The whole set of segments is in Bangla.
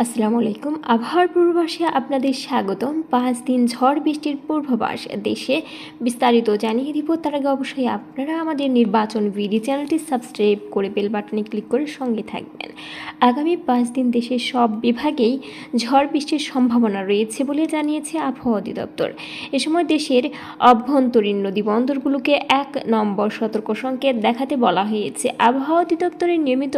আসসালামু আলাইকুম। আবহাওয়ার পূর্বাভাসে আপনাদের স্বাগতম। 5 দিন ঝড় বৃষ্টির পূর্বাভাস দেশে বিস্তারিত জানিয়ে দিব। তার আগে অবশ্যই আপনারা আমাদের নির্বাচন ভিডি চ্যানেলটি সাবস্ক্রাইব করে বেল বাটনে ক্লিক করে সঙ্গে থাকবেন। আগামী 5 দিন দেশের সব বিভাগেই ঝড় বৃষ্টির সম্ভাবনা রয়েছে বলে জানিয়েছে আবহাওয়া অধিদপ্তর। এ সময় দেশের অভ্যন্তরীণ নদী বন্দরগুলোকে 1 নম্বর সতর্ক সংকেত দেখাতে বলা হয়েছে। আবহাওয়া অধিদপ্তরের নিয়মিত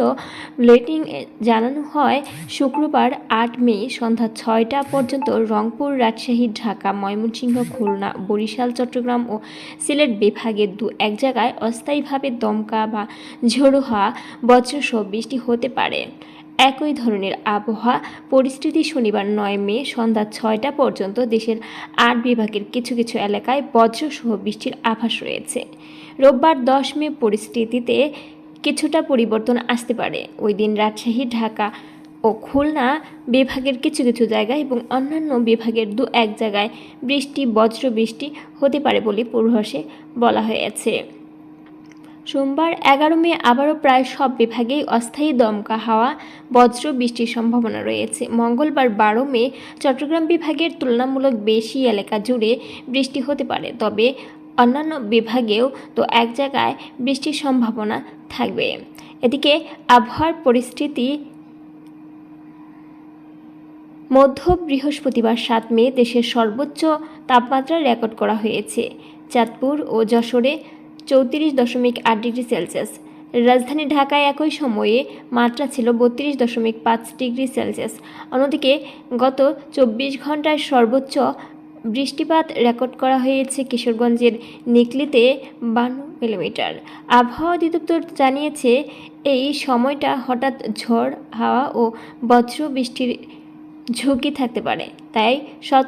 বুলেটিন জানানো হয়, শুক্রবার 8 মে সন্ধ্যা 6টা পর্যন্ত রংপুর, রাজশাহী, ঢাকা, ময়মনসিংহ, খুলনা, বরিশাল, চট্টগ্রাম ও সিলেট বিভাগের 2-1 জায়গায় অস্থায়ীভাবে দমকা বা ঝোড়ো হাওয়া, বজ্রসহ বৃষ্টি হতে পারে। একই ধরনের আবহাওয়া পরিস্থিতি শনিবার 9 মে সন্ধ্যা 6টা পর্যন্ত দেশের 8 বিভাগের কিছু কিছু এলাকায় বজ্রসহ বৃষ্টির আভাস রয়েছে। রোববার 10 মে পরিস্থিতিতে কিছুটা পরিবর্তন আসতে পারে। ওই দিন রাজশাহী, ঢাকা ও খুলনা বিভাগের কিছু কিছু জায়গায় এবং অন্যান্য বিভাগের 2-1 জায়গায় বজ্র বৃষ্টি হতে পারে বলে পূর্বাভাসে বলা হয়েছে। সোমবার 11 মে আবারও প্রায় সব বিভাগেই অস্থায়ী দমকা হাওয়া, বজ্র বৃষ্টির সম্ভাবনা রয়েছে। মঙ্গলবার 12 মে চট্টগ্রাম বিভাগের তুলনামূলক বেশি এলাকা জুড়ে বৃষ্টি হতে পারে, তবে অন্যান্য বিভাগেও 1 জায়গায় বৃষ্টির সম্ভাবনা থাকবে। এদিকে আবহাওয়ার পরিস্থিতি মধ্য বৃহস্পতিবার 7 মে দেশের সর্বোচ্চ তাপমাত্রা রেকর্ড করা হয়েছে। চাঁদপুর ও যশোরে 34.8 ডিগ্রি সেলসিয়াস। রাজধানী ঢাকায় একই সময়ে মাত্রা ছিল 32.5 ডিগ্রি সেলসিয়াস। অন্যদিকে গত 24 ঘন্টায় সর্বোচ্চ বৃষ্টিপাত রেকর্ড করা হয়েছে কিশোরগঞ্জের নিকলিতে 52 মিলিমিটার। আবহাওয়া অধিদপ্তর জানিয়েছে, এই সময়টা হঠাৎ ঝড় হাওয়া ও বজ্র বৃষ্টির ঝুঁকি থাকতে পারে, তাই সতর্ক